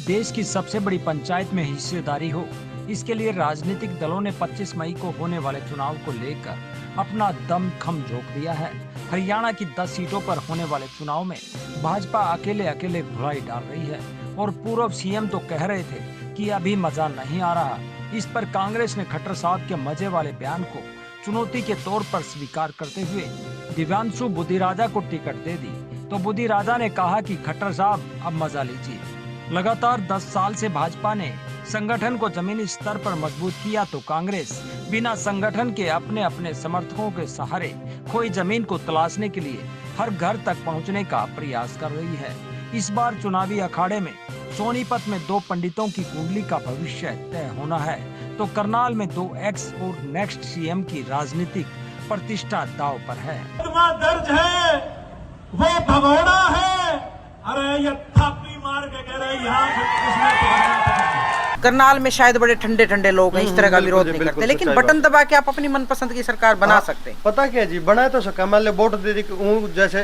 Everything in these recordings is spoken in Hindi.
देश की सबसे बड़ी पंचायत में हिस्सेदारी हो। इसके लिए राजनीतिक दलों ने 25 मई को होने वाले चुनाव को लेकर अपना दम खम झोंक दिया है। हरियाणा की 10 सीटों पर होने वाले चुनाव में भाजपा अकेले अकेले घुराई डाल रही है और पूर्व सीएम तो कह रहे थे कि अभी मजा नहीं आ रहा। इस पर कांग्रेस ने खट्टर साहब के मजे वाले बयान को चुनौती के तौर पर स्वीकार करते हुए दिव्यांशु बुद्धिराजा को टिकट दे दी। तो बुद्धिराजा ने कहा कि खट्टर साहब अब मजा लीजिए। लगातार 10 साल से भाजपा ने संगठन को जमीनी स्तर पर मजबूत किया तो कांग्रेस बिना संगठन के अपने अपने समर्थकों के सहारे खोई जमीन को तलाशने के लिए हर घर तक पहुंचने का प्रयास कर रही है। इस बार चुनावी अखाड़े में सोनीपत में 2 पंडितों की कुंडली का भविष्य तय होना है तो करनाल में 2 एक्स और नेक्स्ट सीएम की राजनीतिक प्रतिष्ठा दांव पर है। दर्ज है वो भगोड़ा है। अरे ये थापी मार के कह रहे यहाँ करनाल में शायद बड़े ठंडे ठंडे लोग हैं, इस तरह का विरोध नहीं करते, लेकिन बटन दबा के आप अपनी मनपसंद की सरकार बना सकते हैं। पता क्या जी, बना तो सका। मान ले वोट दे दी, जैसे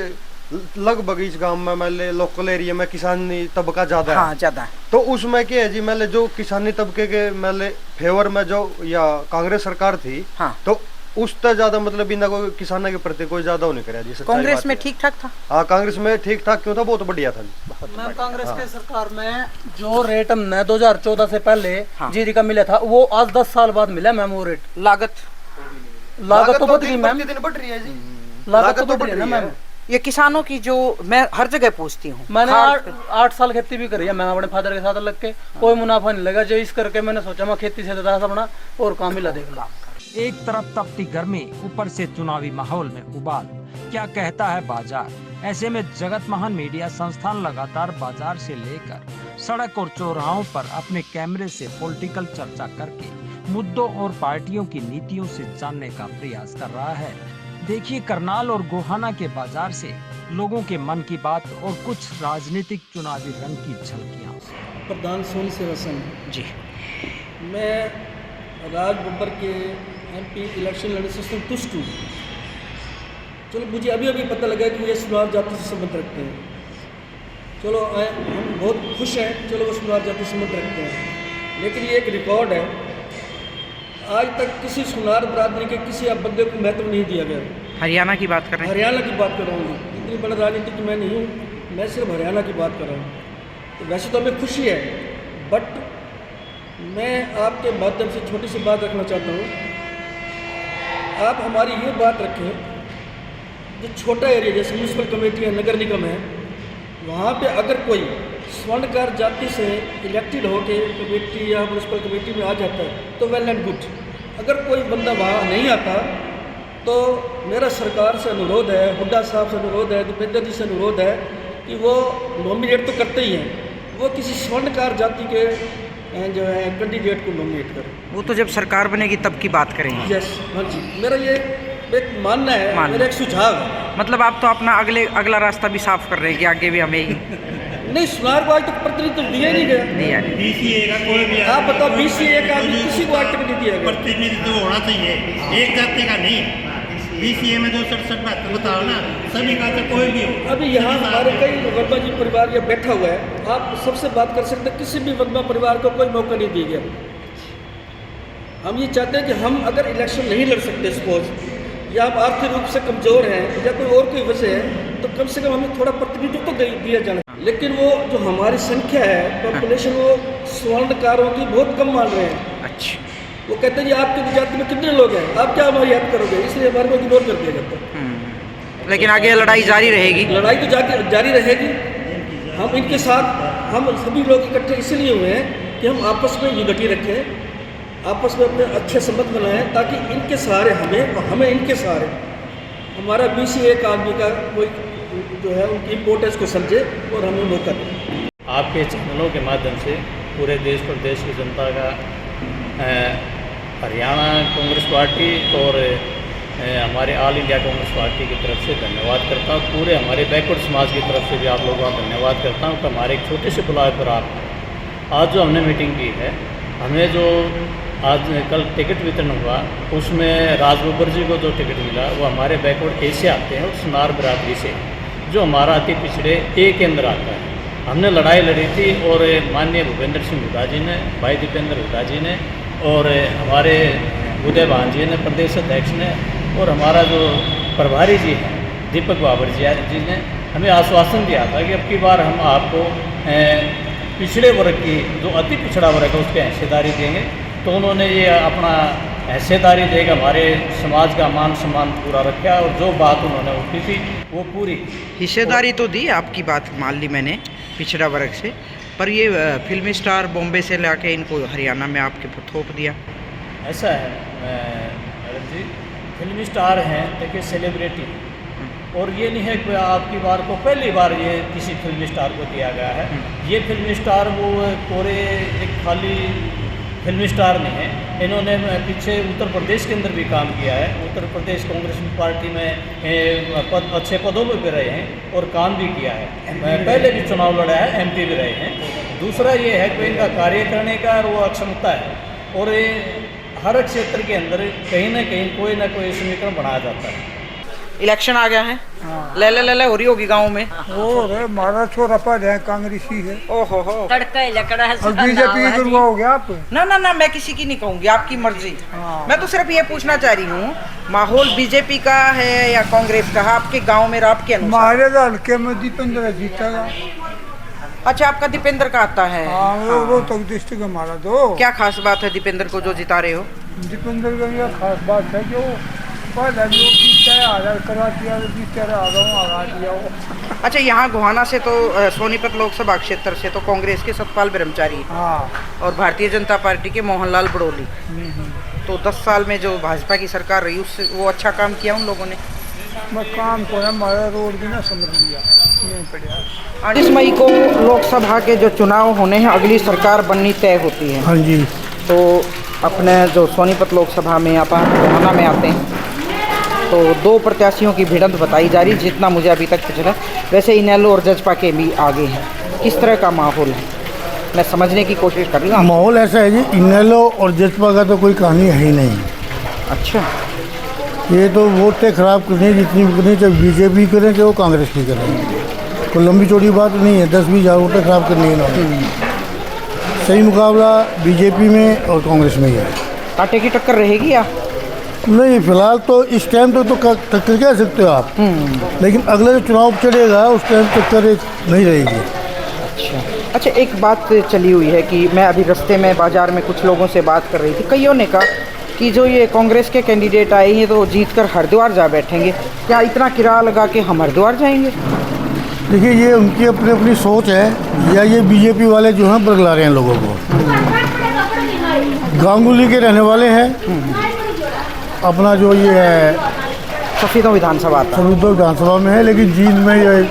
लगभग इस गांव में मान ले लोकल एरिया में किसानी तबका ज्यादा है। हाँ, ज्यादा है। तो उसमें क्या है जी, मान ले जो किसानी तबके के मान ले फेवर में जो या कांग्रेस सरकार थी, हाँ, तो उससे ज्यादा मतलब इन्हें कोई किसानों के प्रति कोई ज्यादा नहीं कराया जी। कांग्रेस में ठीक ठाक था। हाँ, कांग्रेस में ठीक ठाक क्यों था, बहुत बढ़िया था। मैं कांग्रेस के सरकार में जो रेट हमने 2014 से पहले जीरी का मिला था वो आज 10 साल बाद मिला मैम। वो रेट लागत तो बढ़ रही मैम, बढ़ रही है जी। लागत तो बढ़ रही है ना मैम। ये किसानों की जो मैं हर जगह पूछती हूँ, मैंने 8 साल खेती भी करी है मैं अपने फादर के साथ लग के, कोई मुनाफा नहीं लगा। जो इस करके मैंने सोचा मैं खेती से ज्यादा अपना और काम मिला देख ला। एक तरफ तपती गर्मी, ऊपर से चुनावी माहौल में उबाल। क्या कहता है बाजार? ऐसे में जगत महान मीडिया संस्थान लगातार बाजार से लेकर सड़क और चौराहों पर अपने कैमरे से पॉलिटिकल चर्चा करके मुद्दों और पार्टियों की नीतियों से जानने का प्रयास कर रहा है। देखिए करनाल और गोहाना के बाजार से लोगों के मन की बात और कुछ राजनीतिक चुनावी रंग की झलकियाँ। प्रधान सोनी सेवा संघ जी, मैं राज बब्बर के MP इलेक्शन लड़ने से संतुष्ट हूँ। चलो मुझे अभी पता लगा कि ये सुनार जाति से संबंध रखते हैं। चलो हम बहुत खुश हैं, चलो वो सुनार जाति से संबंध रखते हैं। लेकिन ये एक रिकॉर्ड है, आज तक किसी सुनार बरादरी के किसी अब बंदे को महत्व नहीं दिया गया। हरियाणा की बात कर रहे हैं? हरियाणा की बात कर रहा हूँ। इतनी बड़ी राजनीति की मैं नहीं हूँ, मैं सिर्फ हरियाणा की बात कर रहा हूँ। तो वैसे तो हमें खुशी है, बट मैं आपके माध्यम से छोटी सी बात रखना चाहता हूँ। आप हमारी ये बात रखें, जो छोटा एरिया जैसे म्यूनसिपल कमेटी है, नगर निगम है, वहाँ पे अगर कोई स्वर्णकार जाति से इलेक्टेड होके कमेटी या म्यूनसिपल कमेटी में आ जाता है तो वेल एंड गुड। अगर कोई बंदा वहाँ नहीं आता तो मेरा सरकार से अनुरोध है, हुड्डा साहब से अनुरोध है, दीपेंद्र जी से अनुरोध है कि वो नॉमिनेट तो करते ही हैं, वो किसी स्वर्णकार जाति के जो है कैंडिडेट को नॉमिनेट करें। वो तो जब सरकार बनेगी तब की बात करेंगे। यस, हाँ जी, मेरा ये एक मानना है, मेरा एक सुझाव है। मतलब आप तो अपना अगला रास्ता भी साफ कर रहे हैं कि आगे भी हमें ही नहीं, सुनार को आज तक प्रतिनिधित्व दिया नहीं गया। नहीं यार, BCA का कोई भी आप बताओ, BCA का किसी को आज तक नहीं दिया गया। प्रतिनिधित्व होना चाहिए, एक जाति का नहीं। BCA में जो 67 बताओ ना, सभी का तो कोई भी हो। अभी यहाँ हमारे कई वर्मा जी परिवार ये बैठा हुआ है, आप सबसे बात कर सकते हैं, किसी भी वर्मा परिवार को कोई मौका नहीं दिया गया। हम ये चाहते हैं कि हम अगर इलेक्शन नहीं लड़ सकते सपोज, या हम आर्थिक रूप से कमज़ोर हैं या कोई और कोई वजह है, तो कम से कम हमें थोड़ा प्रतिनिधित्व तो दिया जाना। लेकिन वो जो हमारी संख्या है, पॉपुलेशन, वो स्वर्णकारों की बहुत कम मान रहे हैं। अच्छा, वो कहते हैं जी आपकी जाति में कितने लोग हैं, आप क्या हमारी हेल्प करोगे, इसलिए हमारे को इग्नोर कर दिया जाता है। लेकिन आगे लड़ाई जारी रहेगी। लड़ाई तो जारी रहेगी। हम इनके साथ, हम सभी लोग इकट्ठे इसलिए हुए हैं कि हम आपस में यूनिटी रखें, आपस में अपने अच्छे संबंध बनाएं, ताकि इनके सहारे हमें और हमें इनके सहारे हमारा BCA का आदमी का कोई जो है उनकी इम्पोर्टेंस को समझे और हमें मौका दें। आपके चैनलों के माध्यम से पूरे देश प्रदेश की जनता का हरियाणा कांग्रेस पार्टी और हमारे ऑल इंडिया कांग्रेस पार्टी की तरफ से धन्यवाद करता हूँ। पूरे हमारे बैकवर्ड समाज की तरफ से भी आप लोगों का धन्यवाद करता हूँ कि हमारे एक छोटे से बुलावे पर आप आज जो हमने मीटिंग की है, हमें जो आज कल टिकट वितरण हुआ उसमें राज बब्बर जी को जो टिकट मिला वो हमारे बैकवर्ड ए से आते हैं और सुनार बरादरी से, जो हमारा अति पिछड़े ए के अंदर आता है। हमने लड़ाई लड़ी थी और माननीय भूपेंद्र सिंह हुड्डा जी ने, भाई दीपेंद्र हुड्डा जी ने और हमारे उदय भान जी ने, प्रदेश अध्यक्ष ने, और हमारा जो प्रभारी जी हैं दीपक बाबर जी ने हमें आश्वासन दिया था कि अब की बार हम आपको पिछड़े वर्ग की, जो अति पिछड़ा वर्ग है, उसकी हिस्सेदारी देंगे। तो उन्होंने ये अपना हिस्सेदारी देकर हमारे समाज का मान सम्मान पूरा रखा और जो बात उन्होंने उठी थी वो पूरी हिस्सेदारी तो दी, आपकी बात मान ली मैंने पिछड़ा वर्ग से, पर ये फिल्मी स्टार बॉम्बे से लाके इनको हरियाणा में आपके थोप दिया। ऐसा है मैडम जी, फिल्मी स्टार हैं, देखिए सेलिब्रिटी, और ये नहीं है कि आपकी बार को पहली बार ये किसी फिल्मी स्टार को दिया गया है। ये फिल्मी स्टार वो पूरे एक खाली फिल्मी स्टार नहीं है, इन्होंने पीछे उत्तर प्रदेश के अंदर भी काम किया है। उत्तर प्रदेश कांग्रेस पार्टी में अच्छे पदों पर भी रहे हैं और काम भी किया है, पहले भी चुनाव लड़ा है, MP भी रहे हैं। दूसरा ये है कि इनका कार्य करने का वो अक्षमता है, और हर क्षेत्र के अंदर कहीं ना कहीं कोई ना कोई समीकरण बनाया जाता है। इलेक्शन आ गया है, ले हो रही होगी गांव में। वो रे मारा छोरा पर है, कांग्रेसी है। ओहो हो, तड़का ही लकड़ा है। और बीजेपी की गुरुआ हो गया आप। ना मैं किसी की नहीं कहूंगी, आपकी मर्जी। मैं तो सिर्फ ये पूछना चाह रही हूँ, माहौल बीजेपी का है या कांग्रेस का है आपके गांव में, आपके अनुसार? हमारे हल्के में दीपेंद्र जीतेगा। अच्छा, आपका दीपेंद्र का आता है। हाँ, वो तो डिस्ट्रिक्ट हमारा। तो क्या खास बात है दीपेंद्र को जो जिता रहे हो? दीपेंद्र का यह खास बात है कि वो पहले जो करा दिया, दिया। अच्छा, यहाँ गोहाना से तो सोनीपत लोकसभा क्षेत्र से तो कांग्रेस के सतपाल ब्रह्मचारी, हाँ, और भारतीय जनता पार्टी के मोहनलाल बड़ोली। तो 10 साल में जो भाजपा की सरकार रही, उससे वो अच्छा काम किया उन लोगों ने। मैं काम को हमारा रोड भी ना समझ लिया, नहीं पड़ा। 28 मई को लोकसभा के जो चुनाव होने हैं, अगली सरकार बननी तय होती है। हाँ जी। तो अपने जो सोनीपत लोकसभा में आप गोहाना में आते हैं, तो 2 प्रत्याशियों की भिड़ंत बताई जा रही, जितना मुझे अभी तक पिछड़ा। वैसे इनेलो और जजपा के भी आगे हैं, किस तरह का माहौल है मैं समझने की कोशिश कर रही हूँ। माहौल ऐसा है जी, इनेलो और जजपा का तो कोई कहानी है ही नहीं। अच्छा, ये तो वोटें खराब करनी जितनी भी करनी, चाहे बीजेपी करें चाहे वो कांग्रेस की करें, कोई लंबी चौड़ी बात नहीं है। 10-20 हज़ार वोटें खराब करनी है इन्होंने। सही मुकाबला बीजेपी में और कांग्रेस में ही है। कांटे की टक्कर रहेगी या नहीं? फिलहाल तो इस टाइम तो टक्कर कह सकते हो आप, लेकिन अगले जो चुनाव चलेगा उस टाइम टक्कर नहीं रहेगी। अच्छा, एक बात चली हुई है कि मैं अभी रास्ते में बाजार में कुछ लोगों से बात कर रही थी, कईयों ने कहा कि जो ये कांग्रेस के कैंडिडेट आए हैं तो जीत कर हरिद्वार जा बैठेंगे। क्या इतना किराया लगा के हम हरिद्वार जाएंगे? देखिए, ये उनकी अपनी अपनी सोच है, या ये बीजेपी वाले जो हैं बरगला रहे हैं लोगों को। गांगुली के रहने वाले हैं, अपना जो ये है सफीदों विधानसभा में है, लेकिन जींद में ये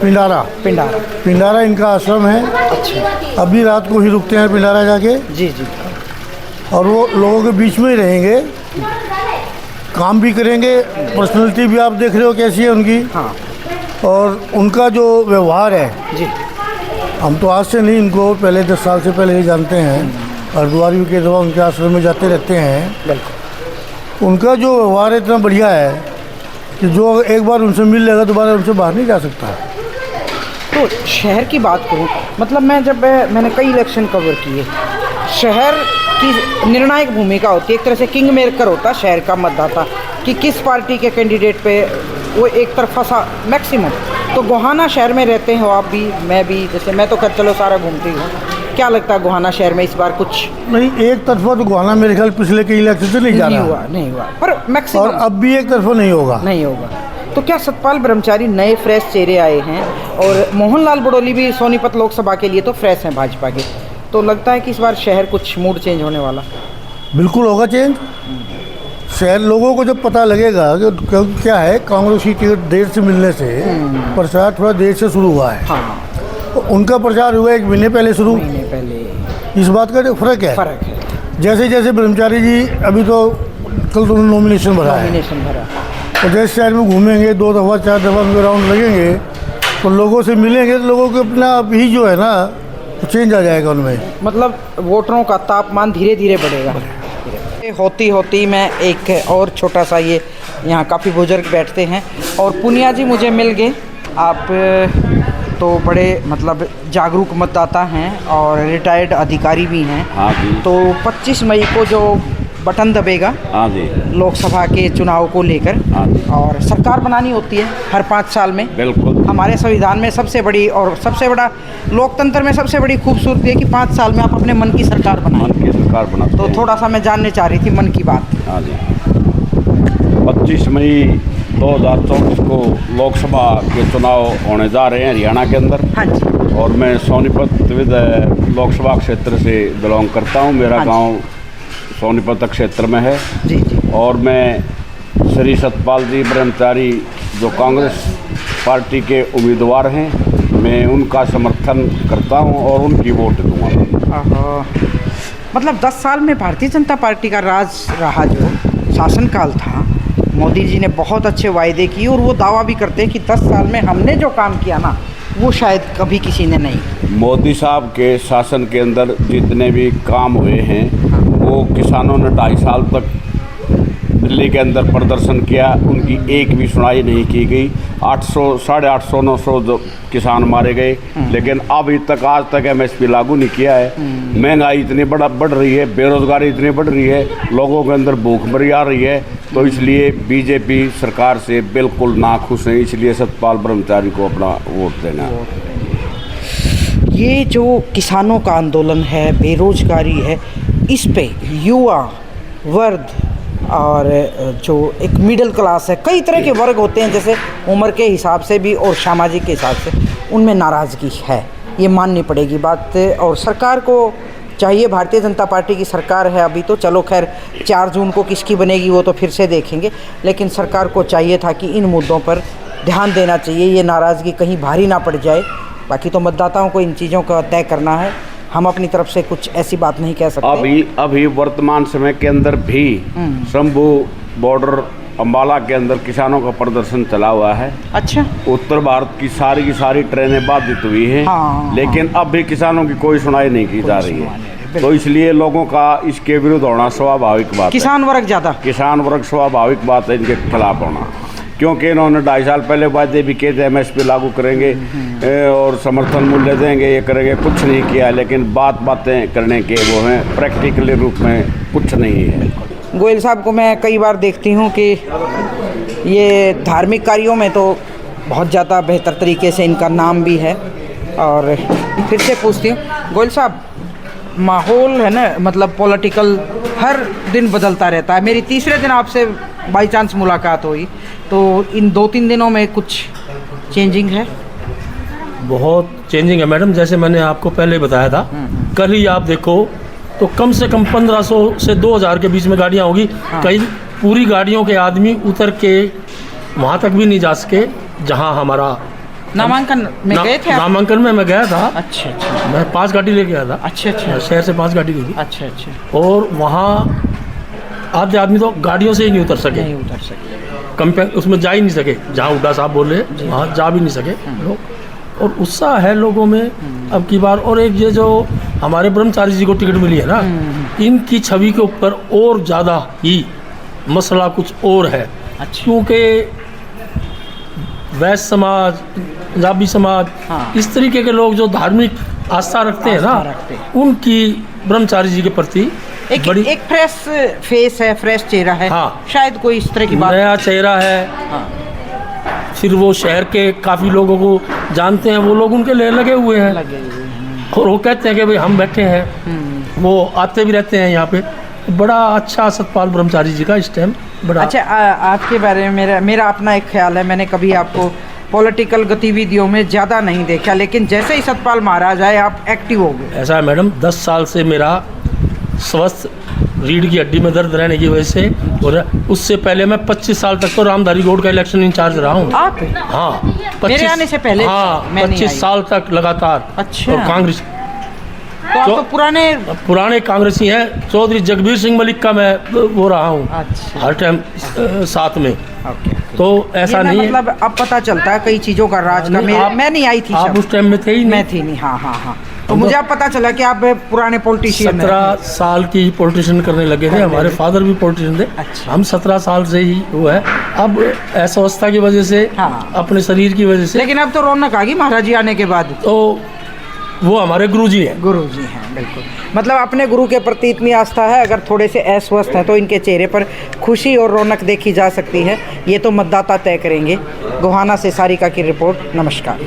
पिंडारा इनका आश्रम है। अच्छा, अभी रात को ही रुकते हैं पिंडारा जाके। जी। और वो लोगों के बीच में ही रहेंगे, काम भी करेंगे। पर्सनैलिटी भी आप देख रहे हो कैसी है उनकी। हाँ। और उनका जो व्यवहार है जी, हम तो आज से नहीं, इनको पहले 10 साल से पहले ही जानते हैं। हरिद्वार भी के दवा उनके आश्रम में जाते रहते हैं। उनका जो व्यवहार है इतना बढ़िया है कि जो एक बार उनसे मिल लेगा दोबारा उनसे बाहर नहीं जा सकता। तो शहर की बात करूं, मतलब मैंने कई इलेक्शन कवर किए, शहर की निर्णायक भूमिका होती है, एक तरह से किंग मेकर होता है शहर का मतदाता, कि किस पार्टी के कैंडिडेट पे वो एक तरफा सा मैक्सिमम। तो गोहाना शहर में रहते हो आप भी, मैं भी, जैसे मैं तो चलो सारा घूमती हूँ, क्या लगता है गोहाना शहर में इस बार कुछ? नहीं, एक तरफा तो गोहाना मेरे ख्याल पिछले के इलेक्शन से नहीं हुआ, पर मैक्सिमम। और अब भी एक तरफा नहीं होगा। तो क्या सतपाल ब्रह्मचारी नए फ्रेश चेहरे आए हैं, और मोहनलाल बड़ोली भी सोनीपत लोकसभा के लिए तो फ्रेश हैं भाजपा के, तो लगता है कि इस बार शहर कुछ मूड चेंज होने वाला? बिल्कुल होगा चेंज। शहर लोगों को जब पता लगेगा कि क्या है, कांग्रेस की टिकट देर से मिलने से प्रचार थोड़ा देर से शुरू हुआ है। हाँ। तो उनका प्रचार हुआ 1 महीने पहले शुरू। इस बात का फर्क है। जैसे जैसे ब्रह्मचारी जी अभी तो कल तो नॉमिनेशन भरा है, तो जैसे शहर में घूमेंगे 2 दफ़ा 4 दफ़ा उनके राउंड लगेंगे तो लोगों से मिलेंगे, तो लोगों को अपना आप ही जो है ना तो चेंज आ जाएगा उनमें। मतलब वोटरों का तापमान धीरे धीरे बढ़ेगा। होती मैं एक और छोटा सा, ये यहाँ काफ़ी बुजुर्ग बैठते हैं, और पुनिया जी मुझे मिल गए। आप तो बड़े मतलब जागरूक मतदाता हैं और रिटायर्ड अधिकारी भी हैं। हाँ जी। तो 25 मई को जो बटन दबेगा हाँ जी। लोकसभा के चुनाव को लेकर, हाँ जी। और सरकार बनानी होती है हर 5 साल में। बिल्कुल। हमारे संविधान में सबसे बड़ी और सबसे बड़ा लोकतंत्र में सबसे बड़ी खूबसूरती है कि 5 साल में आप अपने मन की सरकार बनाएं। मन की सरकार बनाते तो हैं। थोड़ा सा मैं जानने चाह रही थी मन की बात। हाँ जी। 25 मई 2024 को लोकसभा के चुनाव होने जा रहे हैं हरियाणा के अंदर। हाँ जी। और मैं सोनीपत लोकसभा क्षेत्र से बिलोंग करता हूँ। मेरा हाँ जी। गांव सोनीपत क्षेत्र में है। जी जी। और मैं श्री सतपाल जी ब्रह्मचारी जो कांग्रेस पार्टी के उम्मीदवार हैं, मैं उनका समर्थन करता हूं और उनकी वोट दूंगा। मतलब 10 साल में भारतीय जनता पार्टी का राज रहा, जो शासनकाल था, मोदी जी ने बहुत अच्छे वायदे किए और वो दावा भी करते हैं कि 10 साल में हमने जो काम किया ना वो शायद कभी किसी ने नहीं। मोदी साहब के शासन के अंदर जितने भी काम हुए हैं वो किसानों ने 2.5 साल तक दिल्ली के अंदर प्रदर्शन किया, उनकी एक भी सुनाई नहीं की गई। 800 850 900 जो किसान मारे गए, लेकिन अभी तक आज तक MSP लागू नहीं किया है। महंगाई इतनी बढ़ रही है, बेरोजगारी इतनी बढ़ रही है, लोगों के अंदर भूखमरी आ रही है। तो इसलिए बीजेपी सरकार से बिल्कुल नाखुश है, इसलिए सतपाल ब्रह्मचारी को अपना वोट देना। ये जो किसानों का आंदोलन है, बेरोजगारी है, इस पे युवा वर्ग और जो एक मिडिल क्लास है, कई तरह के वर्ग होते हैं, जैसे उम्र के हिसाब से भी और सामाजिक के हिसाब से, उनमें नाराज़गी है, ये माननी पड़ेगी बात। और सरकार को चाहिए, भारतीय जनता पार्टी की सरकार है अभी तो, चलो खैर 4 जून को किसकी बनेगी वो तो फिर से देखेंगे, लेकिन सरकार को चाहिए था कि इन मुद्दों पर ध्यान देना चाहिए, ये नाराज़गी कहीं भारी ना पड़ जाए। बाकी तो मतदाताओं को इन चीज़ों का तय करना है, हम अपनी तरफ से कुछ ऐसी बात नहीं कह सकते। अभी वर्तमान समय के अंदर भी शंभू बॉर्डर अम्बाला के अंदर किसानों का प्रदर्शन चला हुआ है। अच्छा। उत्तर भारत की सारी ट्रेनें बाधित हुई हैं। हाँ, लेकिन अब भी किसानों की कोई सुनाई नहीं की जा रही है। तो इसलिए लोगों का इसके विरुद्ध होना स्वाभाविक बात है। किसान वर्ग स्वाभाविक बात है इनके खिलाफ होना, क्योंकि इन्होंने 2.5 साल पहले वादे भी किए थे, MSP लागू करेंगे और समर्थन मूल्य देंगे, ये करेंगे, कुछ नहीं किया। लेकिन बातें करने के वो हैं, प्रैक्टिकली रूप में कुछ नहीं है। गोयल साहब को मैं कई बार देखती हूँ कि ये धार्मिक कार्यों में तो बहुत ज़्यादा बेहतर तरीके से इनका नाम भी है। और फिर से पूछती हूँ गोयल साहब, माहौल है ना, मतलब पॉलिटिकल हर दिन बदलता रहता है। मेरी तीसरे दिन आपसे बाई चांस मुलाकात हुई, तो इन 2-3 दिनों में कुछ चेंजिंग है? बहुत चेंजिंग है मैडम। जैसे मैंने आपको पहले बताया था, कल ही आप देखो तो कम से कम 1500 से 2000 के बीच में गाड़ियाँ होगी। कई पूरी गाड़ियों के आदमी उतर के वहाँ तक भी नहीं जा सके जहाँ हमारा नामांकन में गए थे? नामांकन में मैं गया था। अच्छा अच्छा। मैं 5 गाड़ी लेके गया था। अच्छा अच्छा। शहर से 5 गाड़ी गई। अच्छा अच्छा। और वहाँ आधे आदमी तो गाड़ियों से ही नहीं उतर सके, उसमें जा ही नहीं सके, जहाँ हुड्डा साहब बोले वहाँ जा भी नहीं सके लोग। और उत्साह है लोगों में अब की बार। और एक ये जो हमारे ब्रह्मचारी जी को टिकट मिली है ना, इनकी छवि के ऊपर और ज़्यादा ही मसला कुछ और है। अच्छा। क्योंकि वैश्य समाज, पंजाबी समाज, इस तरीके के लोग जो धार्मिक आस्था रखते हैं ना, उनकी ब्रह्मचारी जी के प्रति एक फ्रेश फेस है, फ्रेश चेहरा है। शायद कोई इस तरह की बात, नया चेहरा है। फिर वो शहर के काफ़ी लोगों को जानते हैं, वो लोग उनके लिए लगे हुए हैं। और वो कहते हैं कि भाई हम बैठे हैं, वो आते भी रहते हैं यहाँ पे। बड़ा अच्छा सतपाल ब्रह्मचारी जी का इस टाइम बड़ा अच्छा। आपके बारे में मेरा अपना एक ख्याल है, मैंने कभी आपको पॉलिटिकल गतिविधियों में ज़्यादा नहीं देखा, लेकिन जैसे ही सतपाल महाराज आए आप एक्टिव हो गए। ऐसा है मैडम, 10 साल से मेरा स्वस्थ रीढ़ की हड्डी में दर्द रहने की वजह से, और उससे पहले मैं 25 साल तक तो रामधारी गौड़ का इलेक्शन इंचार्ज रहा हूँ। आप? हाँ, मेरे आने से पहले? हाँ, 25 साल तक लगातार। अच्छा। और कांग्रेस तो आप तो पुराने कांग्रेसी हैं। चौधरी जगबीर सिंह मलिक का मैं वो रहा हूँ। अच्छा। हर टाइम साथ में। तो ऐसा नहीं है, मतलब अब पता चलता है कई चीज़ों का राज का। मैं नहीं आई थी, आप उस टाइम में थे ही नहीं। मैं थी नहीं। हाँ हाँ हाँ। तो मुझे अब पता चला कि आप पुराने पॉलिटिशियन 17 साल की पॉलिटिशियन करने लगे थे। हमारे फादर भी पॉलिटिशियन थे। अच्छा। हम 17 साल से ही वो है। अब अस्वस्थता की वजह से, हाँ। अपने शरीर की वजह से, लेकिन अब तो रौनक आ गई महाराज जी आने के बाद। तो वो हमारे गुरुजी हैं। गुरुजी हैं, बिल्कुल। मतलब अपने गुरु के प्रति इतनी आस्था है, अगर थोड़े से अस्वस्थ हैं तो इनके चेहरे पर खुशी और रौनक देखी जा सकती है। ये तो मतदाता तय करेंगे। गोहाना से सारिका की रिपोर्ट। नमस्कार।